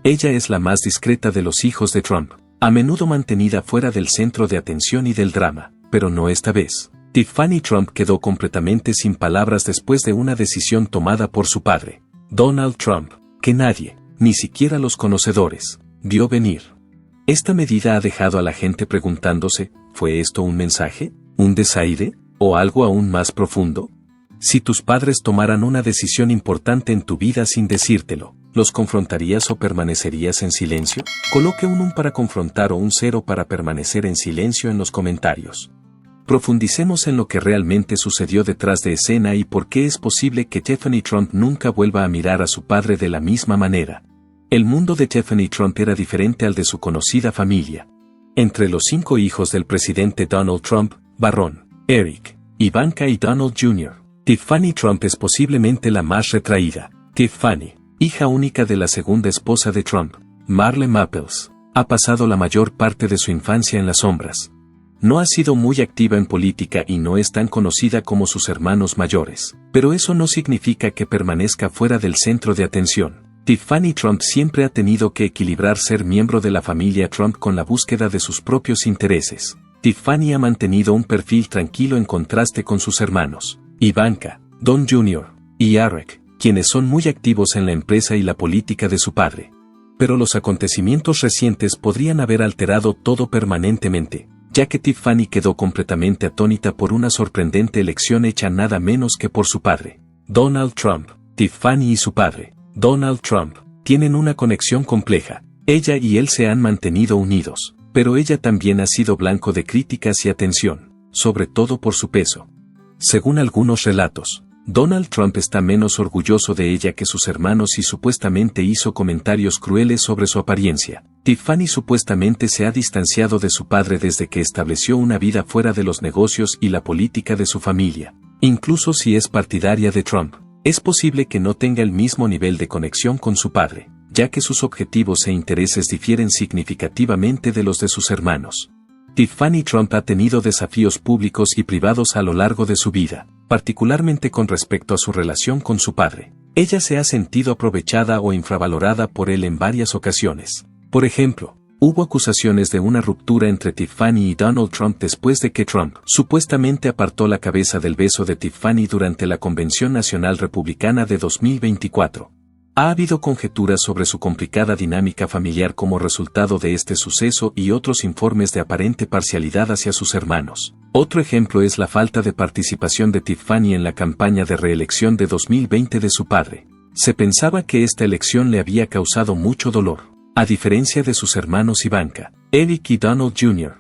Ella es la más discreta de los hijos de Trump, a menudo mantenida fuera del centro de atención y del drama, pero no esta vez. Tiffany Trump quedó completamente sin palabras después de una decisión tomada por su padre, Donald Trump, que nadie, ni siquiera los conocedores, vio venir. Esta medida ha dejado a la gente preguntándose, ¿fue esto un mensaje, un desaire, o algo aún más profundo? Si tus padres tomaran una decisión importante en tu vida sin decírtelo, ¿los confrontarías o permanecerías en silencio? Coloque un 1 para confrontar o un 0 para permanecer en silencio en los comentarios. Profundicemos en lo que realmente sucedió detrás de escena y por qué es posible que Tiffany Trump nunca vuelva a mirar a su padre de la misma manera. El mundo de Tiffany Trump era diferente al de su conocida familia. Entre los 5 hijos del presidente Donald Trump, Barron, Eric, Ivanka y Donald Jr., Tiffany Trump es posiblemente la más retraída. Tiffany, hija única de la segunda esposa de Trump, Marle Maples, ha pasado la mayor parte de su infancia en las sombras. No ha sido muy activa en política y no es tan conocida como sus hermanos mayores, pero eso no significa que permanezca fuera del centro de atención. Tiffany Trump siempre ha tenido que equilibrar ser miembro de la familia Trump con la búsqueda de sus propios intereses. Tiffany ha mantenido un perfil tranquilo en contraste con sus hermanos, Ivanka, Don Jr. y Eric, quienes son muy activos en la empresa y la política de su padre. Pero los acontecimientos recientes podrían haber alterado todo permanentemente, ya que Tiffany quedó completamente atónita por una sorprendente elección hecha nada menos que por su padre, Donald Trump. Tiffany y su padre, Donald Trump, tienen una conexión compleja. Ella y él se han mantenido unidos, pero ella también ha sido blanco de críticas y atención, sobre todo por su peso. Según algunos relatos, Donald Trump está menos orgulloso de ella que sus hermanos y supuestamente hizo comentarios crueles sobre su apariencia. Tiffany supuestamente se ha distanciado de su padre desde que estableció una vida fuera de los negocios y la política de su familia. Incluso si es partidaria de Trump, es posible que no tenga el mismo nivel de conexión con su padre, ya que sus objetivos e intereses difieren significativamente de los de sus hermanos. Tiffany Trump ha tenido desafíos públicos y privados a lo largo de su vida, particularmente con respecto a su relación con su padre. Ella se ha sentido aprovechada o infravalorada por él en varias ocasiones. Por ejemplo, hubo acusaciones de una ruptura entre Tiffany y Donald Trump después de que Trump supuestamente apartó la cabeza del beso de Tiffany durante la Convención Nacional Republicana de 2024. Ha habido conjeturas sobre su complicada dinámica familiar como resultado de este suceso y otros informes de aparente parcialidad hacia sus hermanos. Otro ejemplo es la falta de participación de Tiffany en la campaña de reelección de 2020 de su padre. Se pensaba que esta elección le había causado mucho dolor, a diferencia de sus hermanos Ivanka, Eric y Donald Jr.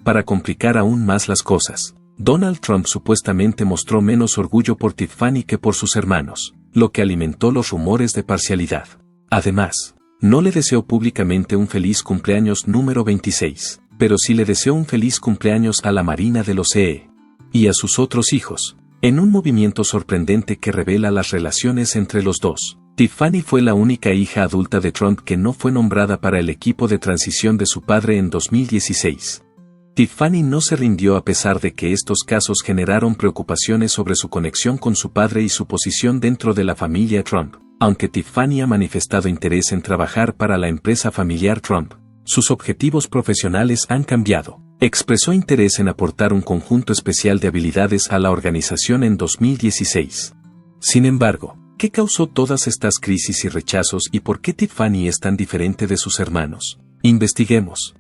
Para complicar aún más las cosas, Donald Trump supuestamente mostró menos orgullo por Tiffany que por sus hermanos, lo que alimentó los rumores de parcialidad. Además, no le deseó públicamente un feliz cumpleaños número 26, pero sí le deseó un feliz cumpleaños a la Marina de los E.E. y a sus otros hijos, en un movimiento sorprendente que revela las relaciones entre los dos. Tiffany fue la única hija adulta de Trump que no fue nombrada para el equipo de transición de su padre en 2016. Tiffany no se rindió a pesar de que estos casos generaron preocupaciones sobre su conexión con su padre y su posición dentro de la familia Trump. Aunque Tiffany ha manifestado interés en trabajar para la empresa familiar Trump, sus objetivos profesionales han cambiado. Expresó interés en aportar un conjunto especial de habilidades a la organización en 2016. Sin embargo, ¿qué causó todas estas crisis y rechazos y por qué Tiffany es tan diferente de sus hermanos? Investiguemos.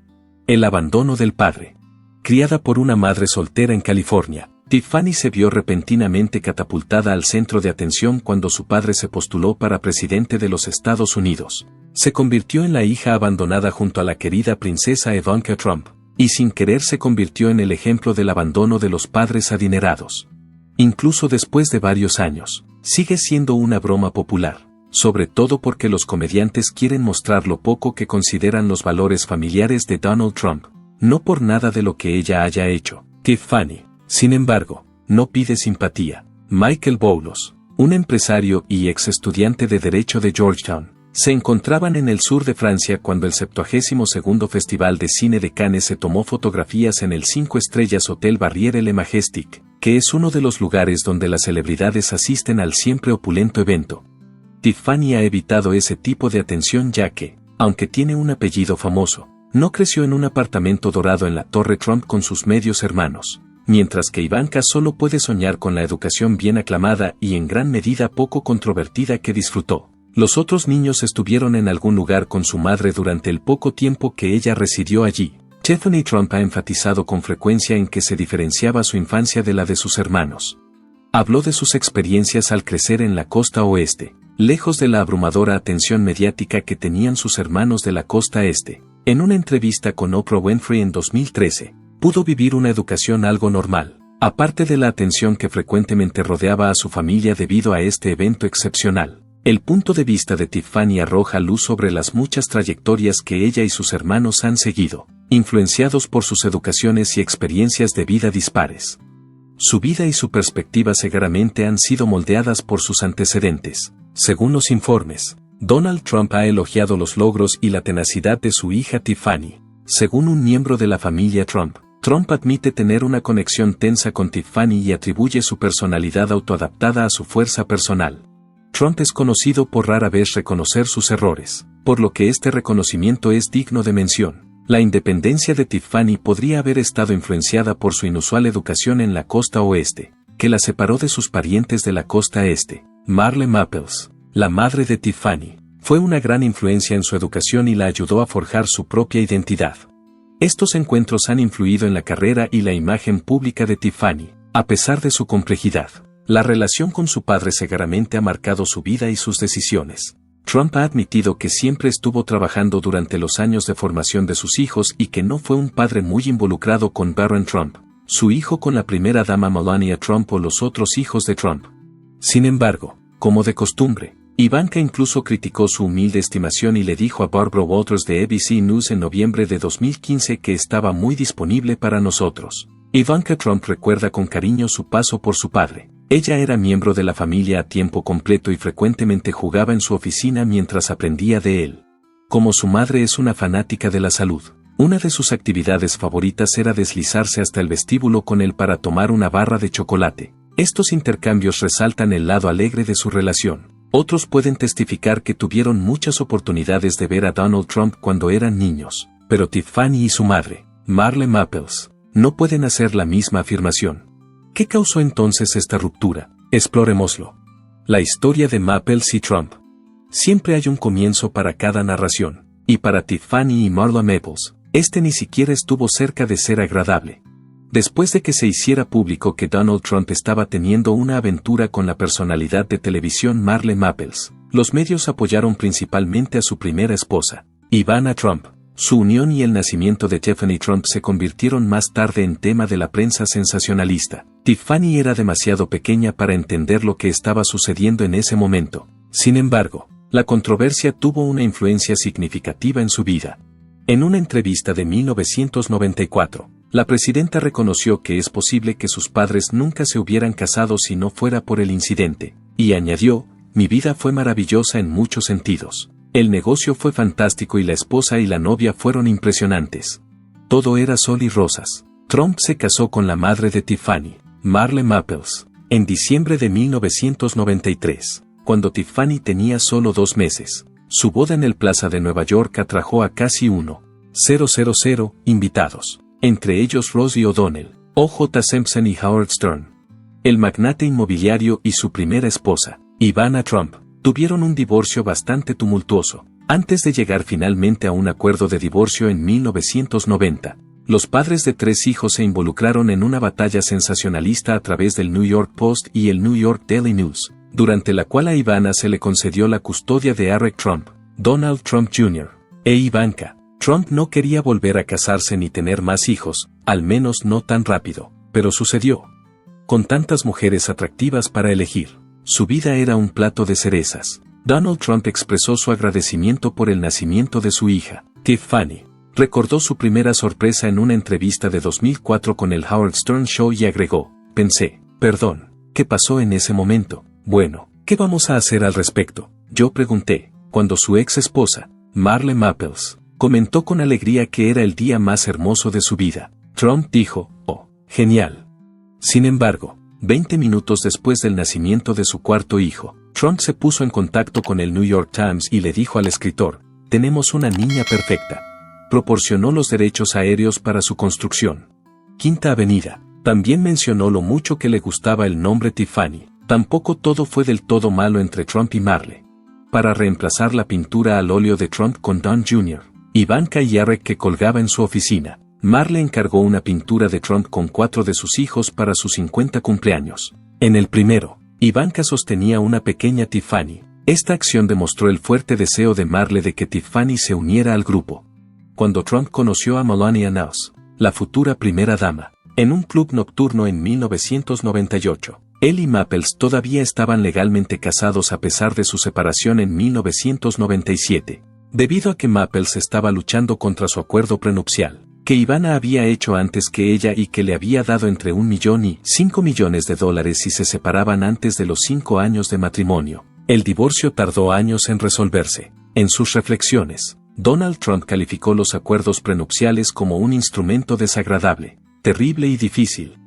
El abandono del padre. Criada por una madre soltera en California, Tiffany se vio repentinamente catapultada al centro de atención cuando su padre se postuló para presidente de los Estados Unidos. Se convirtió en la hija abandonada junto a la querida princesa Ivanka Trump, y sin querer se convirtió en el ejemplo del abandono de los padres adinerados. Incluso después de varios años, sigue siendo una broma popular, sobre todo porque los comediantes quieren mostrar lo poco que consideran los valores familiares de Donald Trump. No por nada de lo que ella haya hecho. Tiffany, sin embargo, no pide simpatía. Michael Boulos, un empresario y ex estudiante de Derecho de Georgetown, se encontraban en el sur de Francia cuando el 72º Festival de Cine de Cannes se tomó fotografías en el 5 estrellas Hotel Barriere Le Majestic, que es uno de los lugares donde las celebridades asisten al siempre opulento evento. Tiffany ha evitado ese tipo de atención ya que, aunque tiene un apellido famoso, no creció en un apartamento dorado en la Torre Trump con sus medios hermanos, mientras que Ivanka solo puede soñar con la educación bien aclamada y en gran medida poco controvertida que disfrutó. Los otros niños estuvieron en algún lugar con su madre durante el poco tiempo que ella residió allí. Tiffany Trump ha enfatizado con frecuencia en que se diferenciaba su infancia de la de sus hermanos. Habló de sus experiencias al crecer en la costa oeste, lejos de la abrumadora atención mediática que tenían sus hermanos de la costa este. En una entrevista con Oprah Winfrey en 2013, pudo vivir una educación algo normal, aparte de la atención que frecuentemente rodeaba a su familia debido a este evento excepcional. El punto de vista de Tiffany arroja luz sobre las muchas trayectorias que ella y sus hermanos han seguido, influenciados por sus educaciones y experiencias de vida dispares. Su vida y su perspectiva seguramente han sido moldeadas por sus antecedentes. Según los informes, Donald Trump ha elogiado los logros y la tenacidad de su hija Tiffany. Según un miembro de la familia Trump, Trump admite tener una conexión tensa con Tiffany y atribuye su personalidad autoadaptada a su fuerza personal. Trump es conocido por rara vez reconocer sus errores, por lo que este reconocimiento es digno de mención. La independencia de Tiffany podría haber estado influenciada por su inusual educación en la costa oeste, que la separó de sus parientes de la costa este. Marle Maples, la madre de Tiffany, fue una gran influencia en su educación y la ayudó a forjar su propia identidad. Estos encuentros han influido en la carrera y la imagen pública de Tiffany, a pesar de su complejidad. La relación con su padre seguramente ha marcado su vida y sus decisiones. Trump ha admitido que siempre estuvo trabajando durante los años de formación de sus hijos y que no fue un padre muy involucrado con Barron Trump, su hijo con la primera dama Melania Trump o los otros hijos de Trump. Sin embargo, como de costumbre, Ivanka incluso criticó su humilde estimación y le dijo a Barbara Walters de ABC News en noviembre de 2015 que estaba muy disponible para nosotros. Ivanka Trump recuerda con cariño su paso por su padre. Ella era miembro de la familia a tiempo completo y frecuentemente jugaba en su oficina mientras aprendía de él. Como su madre es una fanática de la salud, una de sus actividades favoritas era deslizarse hasta el vestíbulo con él para tomar una barra de chocolate. Estos intercambios resaltan el lado alegre de su relación. Otros pueden testificar que tuvieron muchas oportunidades de ver a Donald Trump cuando eran niños, pero Tiffany y su madre, Marle Maples, no pueden hacer la misma afirmación. ¿Qué causó entonces esta ruptura? Explorémoslo. La historia de Maples y Trump. Siempre hay un comienzo para cada narración, y para Tiffany y Marla Maples, este ni siquiera estuvo cerca de ser agradable. Después de que se hiciera público que Donald Trump estaba teniendo una aventura con la personalidad de televisión Marle Maples, los medios apoyaron principalmente a su primera esposa, Ivana Trump. Su unión y el nacimiento de Tiffany Trump se convirtieron más tarde en tema de la prensa sensacionalista. Tiffany era demasiado pequeña para entender lo que estaba sucediendo en ese momento. Sin embargo, la controversia tuvo una influencia significativa en su vida. En una entrevista de 1994, la presidenta reconoció que es posible que sus padres nunca se hubieran casado si no fuera por el incidente, y añadió, «Mi vida fue maravillosa en muchos sentidos. El negocio fue fantástico y la esposa y la novia fueron impresionantes. Todo era sol y rosas». Trump se casó con la madre de Tiffany, Marle Maples, en diciembre de 1993, cuando Tiffany tenía solo 2 meses. Su boda en el Plaza de Nueva York atrajo a casi 1,000 invitados, entre ellos Rosie O'Donnell, O.J. Simpson y Howard Stern. El magnate inmobiliario y su primera esposa, Ivana Trump, tuvieron un divorcio bastante tumultuoso. Antes de llegar finalmente a un acuerdo de divorcio en 1990, los padres de 3 hijos se involucraron en una batalla sensacionalista a través del New York Post y el New York Daily News, durante la cual a Ivana se le concedió la custodia de Eric Trump, Donald Trump Jr. e Ivanka. Trump no quería volver a casarse ni tener más hijos, al menos no tan rápido, pero sucedió. Con tantas mujeres atractivas para elegir, su vida era un plato de cerezas. Donald Trump expresó su agradecimiento por el nacimiento de su hija, Tiffany. Recordó su primera sorpresa en una entrevista de 2004 con el Howard Stern Show y agregó, «Pensé, perdón, ¿qué pasó en ese momento? Bueno, ¿qué vamos a hacer al respecto?», yo pregunté, cuando su ex esposa, Marle Maples, comentó con alegría que era el día más hermoso de su vida. Trump dijo, «Oh, genial». Sin embargo, 20 minutos después del nacimiento de su cuarto hijo, Trump se puso en contacto con el New York Times y le dijo al escritor, tenemos una niña perfecta. Proporcionó los derechos aéreos para su construcción. Quinta Avenida. También mencionó lo mucho que le gustaba el nombre Tiffany. Tampoco todo fue del todo malo entre Trump y Marle. Para reemplazar la pintura al óleo de Trump con Don Jr., Ivanka y Eric que colgaba en su oficina, Marle encargó una pintura de Trump con 4 de sus hijos para sus 50 cumpleaños. En el primero, Ivanka sostenía una pequeña Tiffany. Esta acción demostró el fuerte deseo de Marle de que Tiffany se uniera al grupo. Cuando Trump conoció a Melania Knauss, la futura primera dama, en un club nocturno en 1998, él y Maples todavía estaban legalmente casados a pesar de su separación en 1997, debido a que Maples estaba luchando contra su acuerdo prenupcial, que Ivana había hecho antes que ella y que le había dado entre $1 millón y $5 millones si se separaban antes de los 5 años de matrimonio. El divorcio tardó años en resolverse. En sus reflexiones, Donald Trump calificó los acuerdos prenupciales como un instrumento desagradable, terrible y difícil.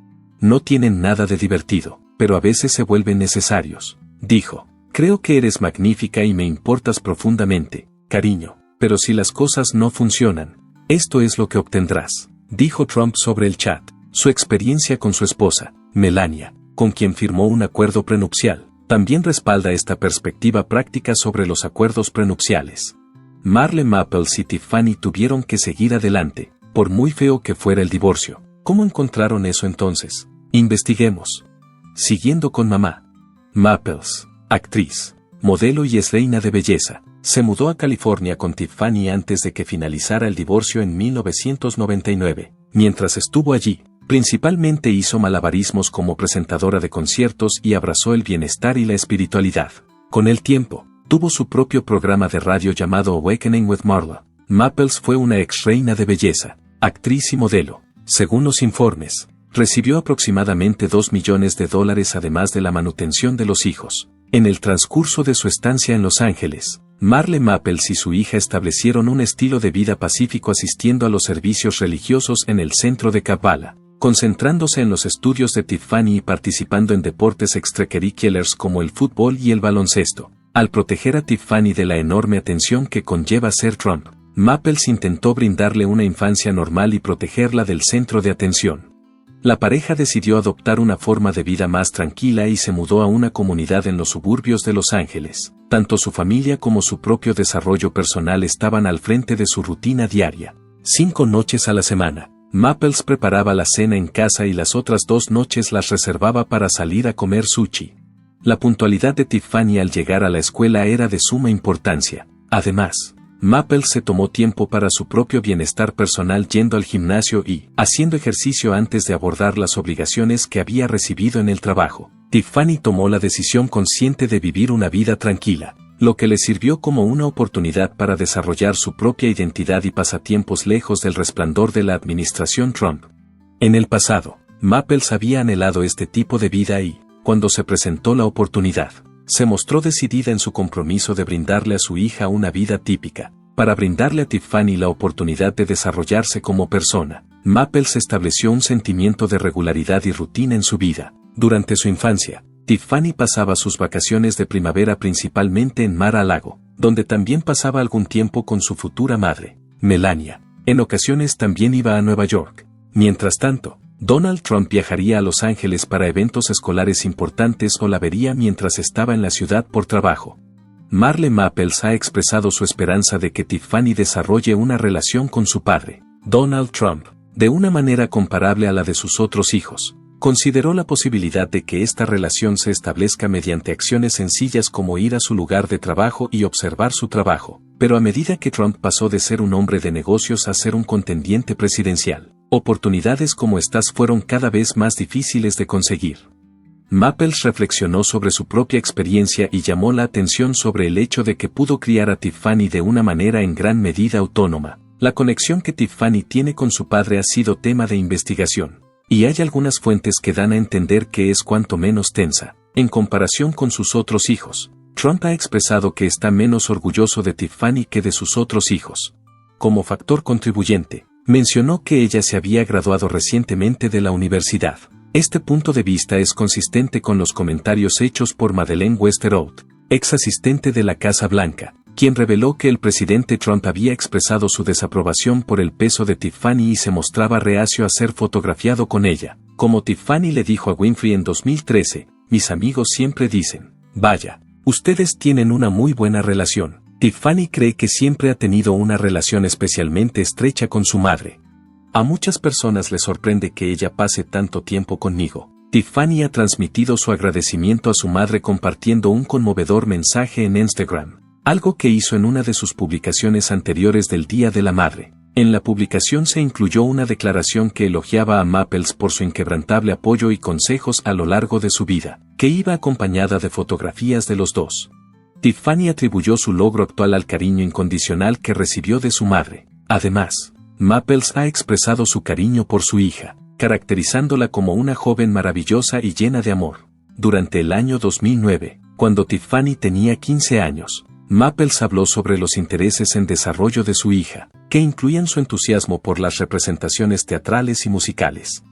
No tienen nada de divertido, pero a veces se vuelven necesarios. Dijo, creo que eres magnífica y me importas profundamente, cariño, pero si las cosas no funcionan, esto es lo que obtendrás, dijo Trump sobre el chat. Su experiencia con su esposa, Melania, con quien firmó un acuerdo prenupcial, también respalda esta perspectiva práctica sobre los acuerdos prenupciales. Marle Maples y Tiffany tuvieron que seguir adelante, por muy feo que fuera el divorcio. ¿Cómo encontraron eso entonces? Investiguemos. Siguiendo con mamá. Maples, actriz, modelo y es reina de belleza, se mudó a California con Tiffany antes de que finalizara el divorcio en 1999. Mientras estuvo allí, principalmente hizo malabarismos como presentadora de conciertos y abrazó el bienestar y la espiritualidad. Con el tiempo, tuvo su propio programa de radio llamado Awakening with Marla. Maples fue una ex reina de belleza, actriz y modelo. Según los informes, recibió aproximadamente $2 millones además de la manutención de los hijos. En el transcurso de su estancia en Los Ángeles, Marle Maples y su hija establecieron un estilo de vida pacífico asistiendo a los servicios religiosos en el centro de Kabbalah, concentrándose en los estudios de Tiffany y participando en deportes extracurriculares como el fútbol y el baloncesto. Al proteger a Tiffany de la enorme atención que conlleva ser Trump, Maples intentó brindarle una infancia normal y protegerla del centro de atención. La pareja decidió adoptar una forma de vida más tranquila y se mudó a una comunidad en los suburbios de Los Ángeles. Tanto su familia como su propio desarrollo personal estaban al frente de su rutina diaria. 5 noches a la semana, Maples preparaba la cena en casa y las otras 2 noches las reservaba para salir a comer sushi. La puntualidad de Tiffany al llegar a la escuela era de suma importancia. Además, Maples se tomó tiempo para su propio bienestar personal yendo al gimnasio y haciendo ejercicio antes de abordar las obligaciones que había recibido en el trabajo. Tiffany tomó la decisión consciente de vivir una vida tranquila, lo que le sirvió como una oportunidad para desarrollar su propia identidad y pasatiempos lejos del resplandor de la administración Trump. En el pasado, Maples había anhelado este tipo de vida y, cuando se presentó la oportunidad, se mostró decidida en su compromiso de brindarle a su hija una vida típica. Para brindarle a Tiffany la oportunidad de desarrollarse como persona, Maples estableció un sentimiento de regularidad y rutina en su vida. Durante su infancia, Tiffany pasaba sus vacaciones de primavera principalmente en Mar-a-Lago, donde también pasaba algún tiempo con su futura madre, Melania. En ocasiones también iba a Nueva York. Mientras tanto, Donald Trump viajaría a Los Ángeles para eventos escolares importantes o la vería mientras estaba en la ciudad por trabajo. Marle Maples ha expresado su esperanza de que Tiffany desarrolle una relación con su padre, Donald Trump, de una manera comparable a la de sus otros hijos. Consideró la posibilidad de que esta relación se establezca mediante acciones sencillas como ir a su lugar de trabajo y observar su trabajo, pero a medida que Trump pasó de ser un hombre de negocios a ser un contendiente presidencial, oportunidades como estas fueron cada vez más difíciles de conseguir. Maples reflexionó sobre su propia experiencia y llamó la atención sobre el hecho de que pudo criar a Tiffany de una manera en gran medida autónoma. La conexión que Tiffany tiene con su padre ha sido tema de investigación, y hay algunas fuentes que dan a entender que es cuanto menos tensa, en comparación con sus otros hijos. Trump ha expresado que está menos orgulloso de Tiffany que de sus otros hijos. Como factor contribuyente, mencionó que ella se había graduado recientemente de la universidad. Este punto de vista es consistente con los comentarios hechos por Madeleine Westerout, ex asistente de la Casa Blanca, quien reveló que el presidente Trump había expresado su desaprobación por el peso de Tiffany y se mostraba reacio a ser fotografiado con ella. Como Tiffany le dijo a Winfrey en 2013, mis amigos siempre dicen, vaya, ustedes tienen una muy buena relación. Tiffany cree que siempre ha tenido una relación especialmente estrecha con su madre. A muchas personas les sorprende que ella pase tanto tiempo conmigo. Tiffany ha transmitido su agradecimiento a su madre compartiendo un conmovedor mensaje en Instagram, algo que hizo en una de sus publicaciones anteriores del Día de la Madre. En la publicación se incluyó una declaración que elogiaba a Maples por su inquebrantable apoyo y consejos a lo largo de su vida, que iba acompañada de fotografías de los dos. Tiffany atribuyó su logro actual al cariño incondicional que recibió de su madre. Además, Maples ha expresado su cariño por su hija, caracterizándola como una joven maravillosa y llena de amor. Durante el año 2009, cuando Tiffany tenía 15 años, Maples habló sobre los intereses en desarrollo de su hija, que incluían su entusiasmo por las representaciones teatrales y musicales.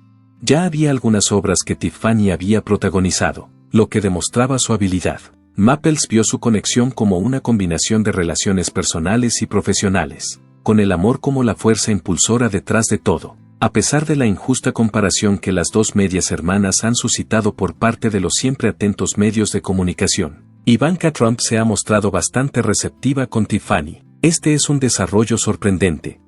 Ya había algunas obras que Tiffany había protagonizado, lo que demostraba su habilidad. Maples vio su conexión como una combinación de relaciones personales y profesionales, con el amor como la fuerza impulsora detrás de todo. A pesar de la injusta comparación que las dos medias hermanas han suscitado por parte de los siempre atentos medios de comunicación, Ivanka Trump se ha mostrado bastante receptiva con Tiffany. Este es un desarrollo sorprendente.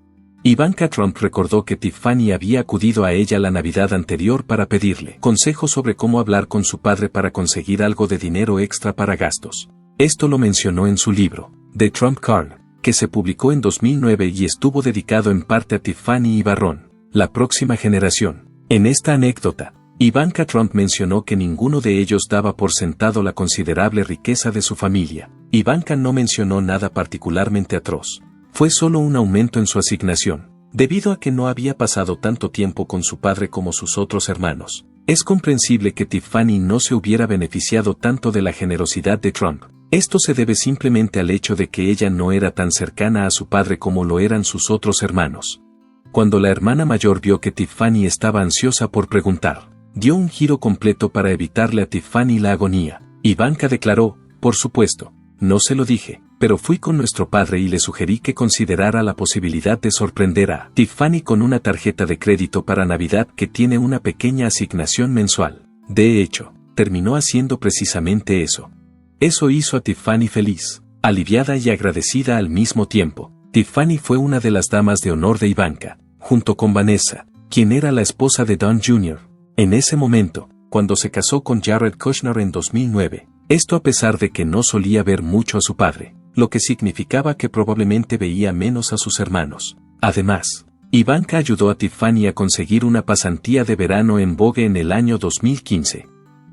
Ivanka Trump recordó que Tiffany había acudido a ella la Navidad anterior para pedirle consejos sobre cómo hablar con su padre para conseguir algo de dinero extra para gastos. Esto lo mencionó en su libro, The Trump Card, que se publicó en 2009 y estuvo dedicado en parte a Tiffany y Barron, la próxima generación. En esta anécdota, Ivanka Trump mencionó que ninguno de ellos daba por sentado la considerable riqueza de su familia. Ivanka no mencionó nada particularmente atroz. Fue solo un aumento en su asignación, debido a que no había pasado tanto tiempo con su padre como sus otros hermanos. Es comprensible que Tiffany no se hubiera beneficiado tanto de la generosidad de Trump. Esto se debe simplemente al hecho de que ella no era tan cercana a su padre como lo eran sus otros hermanos. Cuando la hermana mayor vio que Tiffany estaba ansiosa por preguntar, dio un giro completo para evitarle a Tiffany la agonía. Ivanka declaró, por supuesto, no se lo dije, pero fui con nuestro padre y le sugerí que considerara la posibilidad de sorprender a Tiffany con una tarjeta de crédito para Navidad que tiene una pequeña asignación mensual. De hecho, terminó haciendo precisamente eso. Eso hizo a Tiffany feliz, aliviada y agradecida al mismo tiempo. Tiffany fue una de las damas de honor de Ivanka, junto con Vanessa, quien era la esposa de Don Jr. En ese momento, cuando se casó con Jared Kushner en 2009, esto a pesar de que no solía ver mucho a su padre, lo que significaba que probablemente veía menos a sus hermanos. Además, Ivanka ayudó a Tiffany a conseguir una pasantía de verano en Vogue en el año 2015.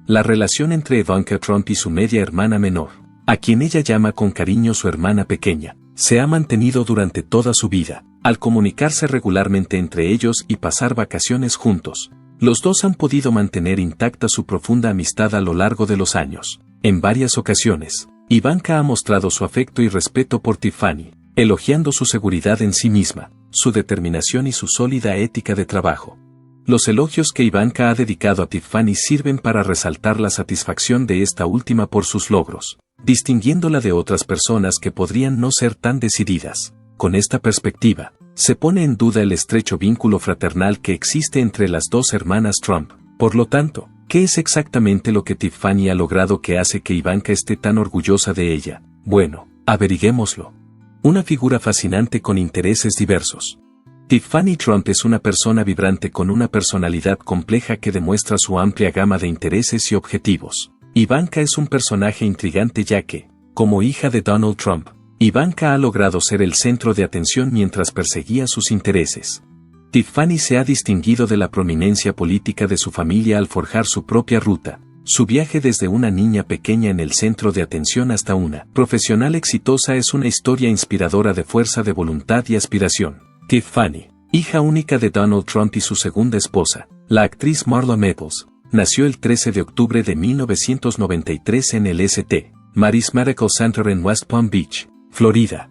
La relación entre Ivanka Trump y su media hermana menor, a quien ella llama con cariño su hermana pequeña, se ha mantenido durante toda su vida, al comunicarse regularmente entre ellos y pasar vacaciones juntos. Los dos han podido mantener intacta su profunda amistad a lo largo de los años. En varias ocasiones, Ivanka ha mostrado su afecto y respeto por Tiffany, elogiando su seguridad en sí misma, su determinación y su sólida ética de trabajo. Los elogios que Ivanka ha dedicado a Tiffany sirven para resaltar la satisfacción de esta última por sus logros, distinguiéndola de otras personas que podrían no ser tan decididas. Con esta perspectiva, se pone en duda el estrecho vínculo fraternal que existe entre las dos hermanas Trump. Por lo tanto, ¿qué es exactamente lo que Tiffany ha logrado que hace que Ivanka esté tan orgullosa de ella? Bueno, averiguémoslo. Una figura fascinante con intereses diversos. Tiffany Trump es una persona vibrante con una personalidad compleja que demuestra su amplia gama de intereses y objetivos. Ivanka es un personaje intrigante ya que, como hija de Donald Trump, Ivanka ha logrado ser el centro de atención mientras perseguía sus intereses. Tiffany se ha distinguido de la prominencia política de su familia al forjar su propia ruta. Su viaje desde una niña pequeña en el centro de atención hasta una profesional exitosa es una historia inspiradora de fuerza de voluntad y aspiración. Tiffany, hija única de Donald Trump y su segunda esposa, la actriz Marla Maples, nació el 13 de octubre de 1993 en el St. Mary's Medical Center en West Palm Beach, Florida.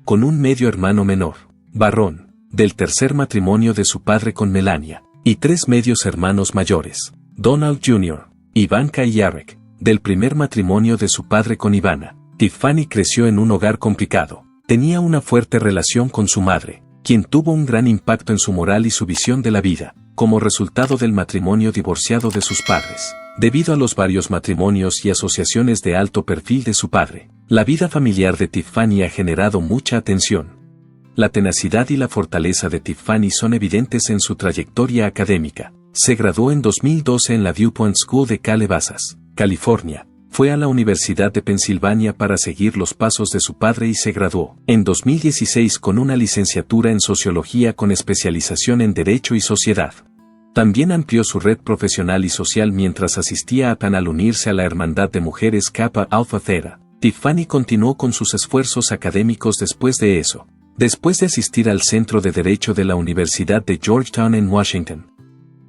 Con un medio hermano menor, Barron, del tercer matrimonio de su padre con Melania, y tres medios hermanos mayores, Donald Jr., Ivanka y Jarek, del primer matrimonio de su padre con Ivana. Tiffany creció en un hogar complicado. Tenía una fuerte relación con su madre, quien tuvo un gran impacto en su moral y su visión de la vida, como resultado del matrimonio divorciado de sus padres. Debido a los varios matrimonios y asociaciones de alto perfil de su padre, la vida familiar de Tiffany ha generado mucha atención. La tenacidad y la fortaleza de Tiffany son evidentes en su trayectoria académica. Se graduó en 2012 en la Viewpoint School de Calabasas, California. Fue a la Universidad de Pensilvania para seguir los pasos de su padre y se graduó en 2016 con una licenciatura en Sociología con especialización en Derecho y Sociedad. También amplió su red profesional y social mientras asistía a Penn al unirse a la Hermandad de Mujeres Kappa Alpha Theta. Tiffany continuó con sus esfuerzos académicos después de eso. Después de asistir al Centro de Derecho de la Universidad de Georgetown en Washington,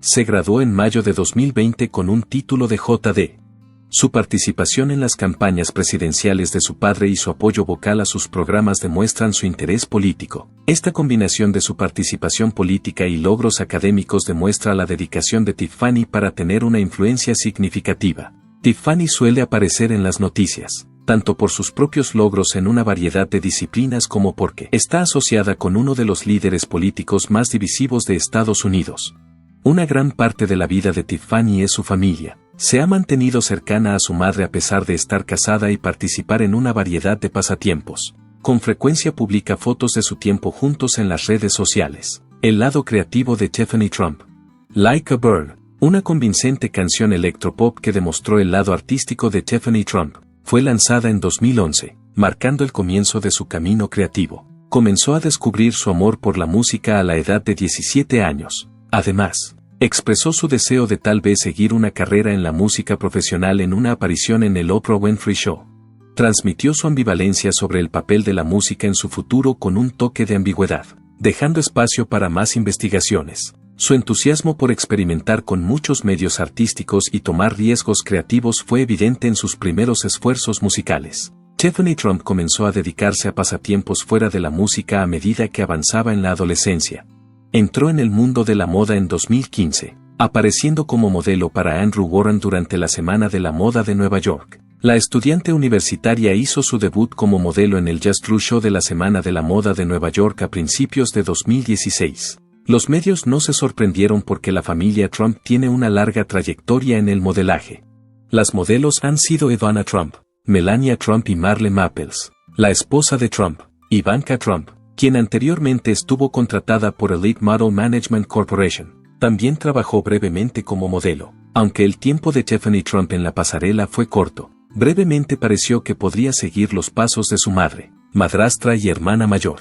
se graduó en mayo de 2020 con un título de J.D. Su participación en las campañas presidenciales de su padre y su apoyo vocal a sus programas demuestran su interés político. Esta combinación de su participación política y logros académicos demuestra la dedicación de Tiffany para tener una influencia significativa. Tiffany suele aparecer en las noticias, tanto por sus propios logros en una variedad de disciplinas como porque está asociada con uno de los líderes políticos más divisivos de Estados Unidos. Una gran parte de la vida de Tiffany es su familia. Se ha mantenido cercana a su madre a pesar de estar casada y participar en una variedad de pasatiempos. Con frecuencia publica fotos de su tiempo juntos en las redes sociales. El lado creativo de Tiffany Trump. Like a Bird, una convincente canción electropop que demostró el lado artístico de Tiffany Trump, fue lanzada en 2011, marcando el comienzo de su camino creativo. Comenzó a descubrir su amor por la música a la edad de 17 años. Además, expresó su deseo de tal vez seguir una carrera en la música profesional en una aparición en el Oprah Winfrey Show. Transmitió su ambivalencia sobre el papel de la música en su futuro con un toque de ambigüedad, dejando espacio para más investigaciones. Su entusiasmo por experimentar con muchos medios artísticos y tomar riesgos creativos fue evidente en sus primeros esfuerzos musicales. Tiffany Trump comenzó a dedicarse a pasatiempos fuera de la música a medida que avanzaba en la adolescencia. Entró en el mundo de la moda en 2015, apareciendo como modelo para Andrew Warren durante la Semana de la Moda de Nueva York. La estudiante universitaria hizo su debut como modelo en el Just True Show de la Semana de la Moda de Nueva York a principios de 2016. Los medios no se sorprendieron porque la familia Trump tiene una larga trayectoria en el modelaje. Las modelos han sido Ivana Trump, Melania Trump y Marle Maples, la esposa de Trump, Ivanka Trump, quien anteriormente estuvo contratada por Elite Model Management Corporation. También trabajó brevemente como modelo. Aunque el tiempo de Tiffany Trump en la pasarela fue corto, brevemente pareció que podría seguir los pasos de su madre, madrastra y hermana mayor.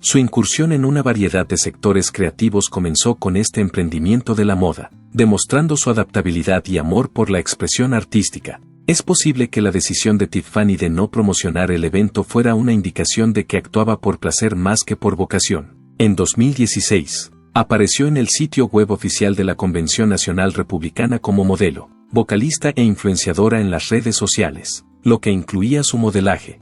Su incursión en una variedad de sectores creativos comenzó con este emprendimiento de la moda, demostrando su adaptabilidad y amor por la expresión artística. Es posible que la decisión de Tiffany de no promocionar el evento fuera una indicación de que actuaba por placer más que por vocación. En 2016, apareció en el sitio web oficial de la Convención Nacional Republicana como modelo, vocalista e influenciadora en las redes sociales, lo que incluía su modelaje.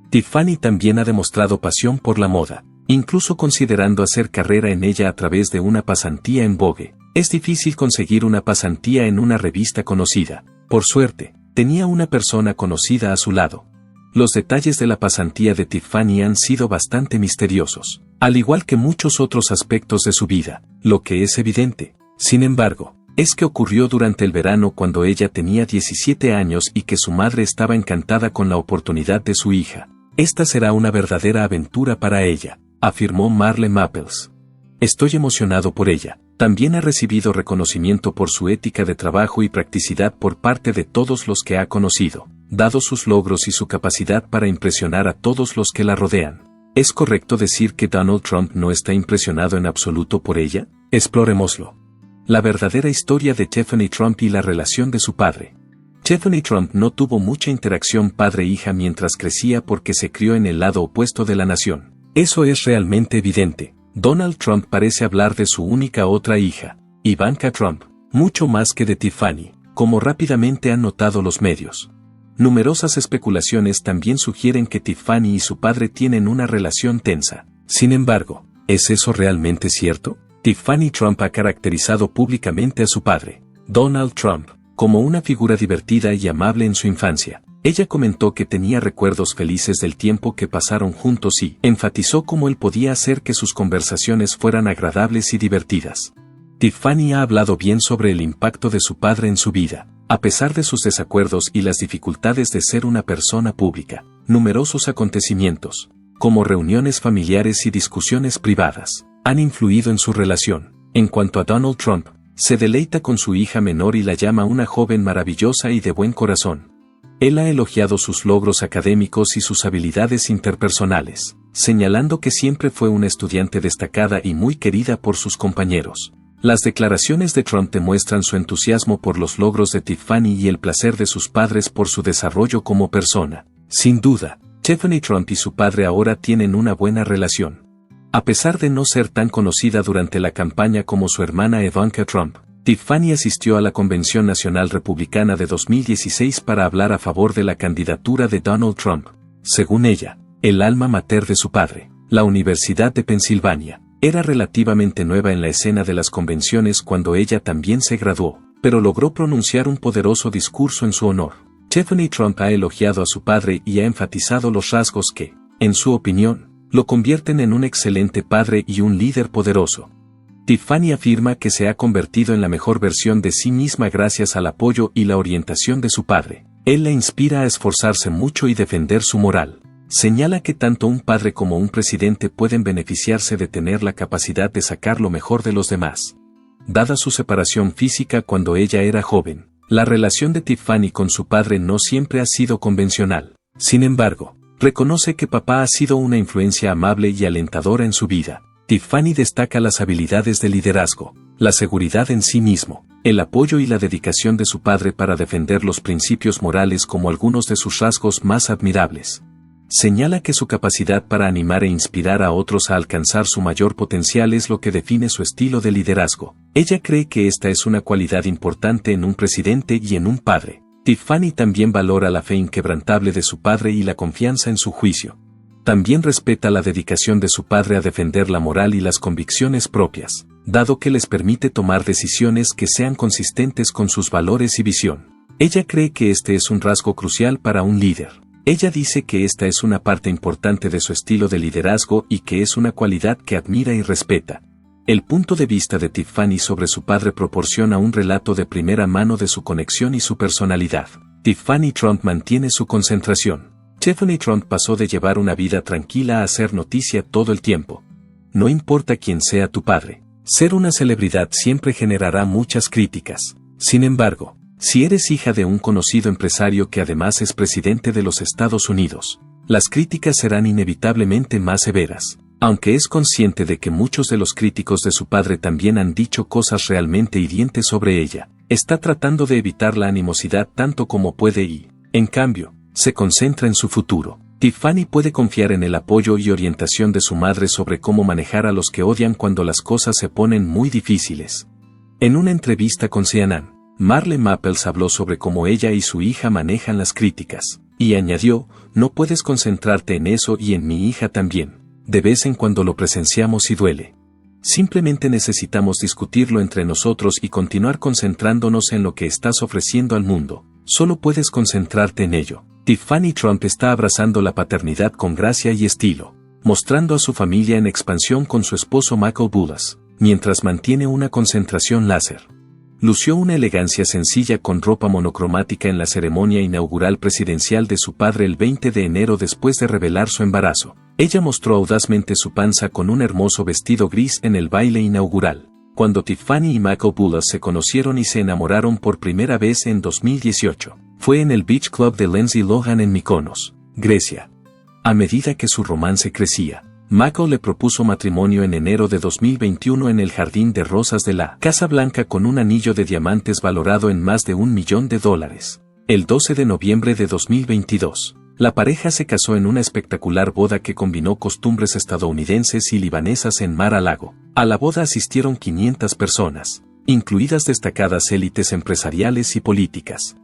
Tiffany también ha demostrado pasión por la moda, incluso considerando hacer carrera en ella a través de una pasantía en Vogue. Es difícil conseguir una pasantía en una revista conocida. Por suerte, tenía una persona conocida a su lado. Los detalles de la pasantía de Tiffany han sido bastante misteriosos, al igual que muchos otros aspectos de su vida. Lo que es evidente, sin embargo, es que ocurrió durante el verano cuando ella tenía 17 años y que su madre estaba encantada con la oportunidad de su hija. Esta será una verdadera aventura para ella, afirmó Marle Maples. Estoy emocionado por ella. También ha recibido reconocimiento por su ética de trabajo y practicidad por parte de todos los que ha conocido, dado sus logros y su capacidad para impresionar a todos los que la rodean. ¿Es correcto decir que Donald Trump no está impresionado en absoluto por ella? Explorémoslo. La verdadera historia de Tiffany Trump y la relación de su padre. Tiffany Trump no tuvo mucha interacción padre-hija mientras crecía porque se crió en el lado opuesto de la nación. Eso es realmente evidente. Donald Trump parece hablar de su única otra hija, Ivanka Trump, mucho más que de Tiffany, como rápidamente han notado los medios. Numerosas especulaciones también sugieren que Tiffany y su padre tienen una relación tensa. Sin embargo, ¿es eso realmente cierto? Tiffany Trump ha caracterizado públicamente a su padre, Donald Trump, como una figura divertida y amable en su infancia. Ella comentó que tenía recuerdos felices del tiempo que pasaron juntos y enfatizó cómo él podía hacer que sus conversaciones fueran agradables y divertidas. Tiffany ha hablado bien sobre el impacto de su padre en su vida, a pesar de sus desacuerdos y las dificultades de ser una persona pública. Numerosos acontecimientos, como reuniones familiares y discusiones privadas, han influido en su relación. En cuanto a Donald Trump, se deleita con su hija menor y la llama una joven maravillosa y de buen corazón. Él ha elogiado sus logros académicos y sus habilidades interpersonales, señalando que siempre fue una estudiante destacada y muy querida por sus compañeros. Las declaraciones de Trump demuestran su entusiasmo por los logros de Tiffany y el placer de sus padres por su desarrollo como persona. Sin duda, Tiffany Trump y su padre ahora tienen una buena relación. A pesar de no ser tan conocida durante la campaña como su hermana Ivanka Trump, Tiffany asistió a la Convención Nacional Republicana de 2016 para hablar a favor de la candidatura de Donald Trump. Según ella, el alma mater de su padre, la Universidad de Pensilvania, era relativamente nueva en la escena de las convenciones cuando ella también se graduó, pero logró pronunciar un poderoso discurso en su honor. Tiffany Trump ha elogiado a su padre y ha enfatizado los rasgos que, en su opinión, lo convierten en un excelente padre y un líder poderoso. Tiffany afirma que se ha convertido en la mejor versión de sí misma gracias al apoyo y la orientación de su padre. Él la inspira a esforzarse mucho y defender su moral. Señala que tanto un padre como un presidente pueden beneficiarse de tener la capacidad de sacar lo mejor de los demás. Dada su separación física cuando ella era joven, la relación de Tiffany con su padre no siempre ha sido convencional. Sin embargo, reconoce que papá ha sido una influencia amable y alentadora en su vida. Tiffany destaca las habilidades de liderazgo, la seguridad en sí mismo, el apoyo y la dedicación de su padre para defender los principios morales como algunos de sus rasgos más admirables. Señala que su capacidad para animar e inspirar a otros a alcanzar su mayor potencial es lo que define su estilo de liderazgo. Ella cree que esta es una cualidad importante en un presidente y en un padre. Tiffany también valora la fe inquebrantable de su padre y la confianza en su juicio. También respeta la dedicación de su padre a defender la moral y las convicciones propias, dado que les permite tomar decisiones que sean consistentes con sus valores y visión. Ella cree que este es un rasgo crucial para un líder. Ella dice que esta es una parte importante de su estilo de liderazgo y que es una cualidad que admira y respeta. El punto de vista de Tiffany sobre su padre proporciona un relato de primera mano de su conexión y su personalidad. Tiffany Trump mantiene su concentración. Tiffany Trump pasó de llevar una vida tranquila a hacer noticia todo el tiempo. No importa quién sea tu padre, ser una celebridad siempre generará muchas críticas. Sin embargo, si eres hija de un conocido empresario que además es presidente de los Estados Unidos, las críticas serán inevitablemente más severas. Aunque es consciente de que muchos de los críticos de su padre también han dicho cosas realmente hirientes sobre ella, está tratando de evitar la animosidad tanto como puede y, en cambio, se concentra en su futuro. Tiffany puede confiar en el apoyo y orientación de su madre sobre cómo manejar a los que odian cuando las cosas se ponen muy difíciles. En una entrevista con CNN, Marle Maples habló sobre cómo ella y su hija manejan las críticas, y añadió, no puedes concentrarte en eso y en mi hija también. De vez en cuando lo presenciamos y duele. Simplemente necesitamos discutirlo entre nosotros y continuar concentrándonos en lo que estás ofreciendo al mundo. Solo puedes concentrarte en ello. Tiffany Trump está abrazando la paternidad con gracia y estilo, mostrando a su familia en expansión con su esposo Michael Bulloss, mientras mantiene una concentración láser. Lució una elegancia sencilla con ropa monocromática en la ceremonia inaugural presidencial de su padre el 20 de enero después de revelar su embarazo. Ella mostró audazmente su panza con un hermoso vestido gris en el baile inaugural, cuando Tiffany y Michael Bulloss se conocieron y se enamoraron por primera vez en 2018. Fue en el Beach Club de Lindsay Lohan en Mykonos, Grecia. A medida que su romance crecía, Michael le propuso matrimonio en enero de 2021 en el Jardín de Rosas de la Casa Blanca con un anillo de diamantes valorado en más de $1 millón. El 12 de noviembre de 2022, la pareja se casó en una espectacular boda que combinó costumbres estadounidenses y libanesas en Mar-a-Lago. A la boda asistieron 500 personas, incluidas destacadas élites empresariales y políticas.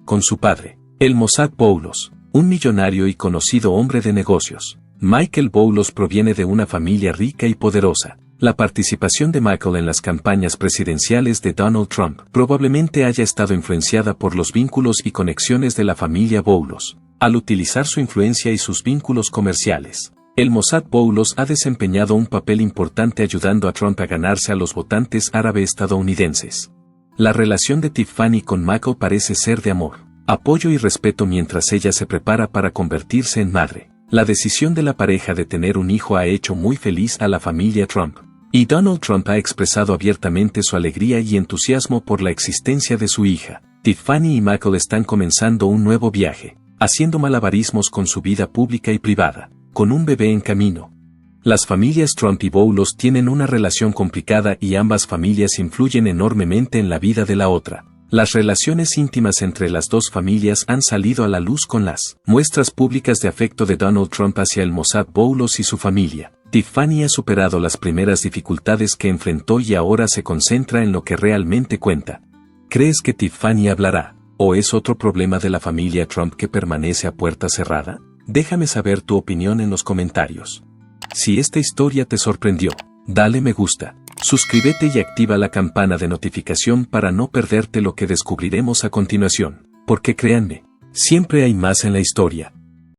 Con su padre, el Mossad Boulos, un millonario y conocido hombre de negocios. Michael Boulos proviene de una familia rica y poderosa. La participación de Michael en las campañas presidenciales de Donald Trump probablemente haya estado influenciada por los vínculos y conexiones de la familia Boulos. Al utilizar su influencia y sus vínculos comerciales, el Mossad Boulos ha desempeñado un papel importante ayudando a Trump a ganarse a los votantes árabe-estadounidenses. La relación de Tiffany con Michael parece ser de amor, apoyo y respeto mientras ella se prepara para convertirse en madre. La decisión de la pareja de tener un hijo ha hecho muy feliz a la familia Trump, y Donald Trump ha expresado abiertamente su alegría y entusiasmo por la existencia de su hija. Tiffany y Michael están comenzando un nuevo viaje, haciendo malabarismos con su vida pública y privada, con un bebé en camino. Las familias Trump y Boulos tienen una relación complicada y ambas familias influyen enormemente en la vida de la otra. Las relaciones íntimas entre las dos familias han salido a la luz con las muestras públicas de afecto de Donald Trump hacia el Mossad Boulos y su familia. Tiffany ha superado las primeras dificultades que enfrentó y ahora se concentra en lo que realmente cuenta. ¿Crees que Tiffany hablará? ¿O es otro problema de la familia Trump que permanece a puerta cerrada? Déjame saber tu opinión en los comentarios. Si esta historia te sorprendió, dale me gusta, suscríbete y activa la campana de notificación para no perderte lo que descubriremos a continuación, porque créanme, siempre hay más en la historia.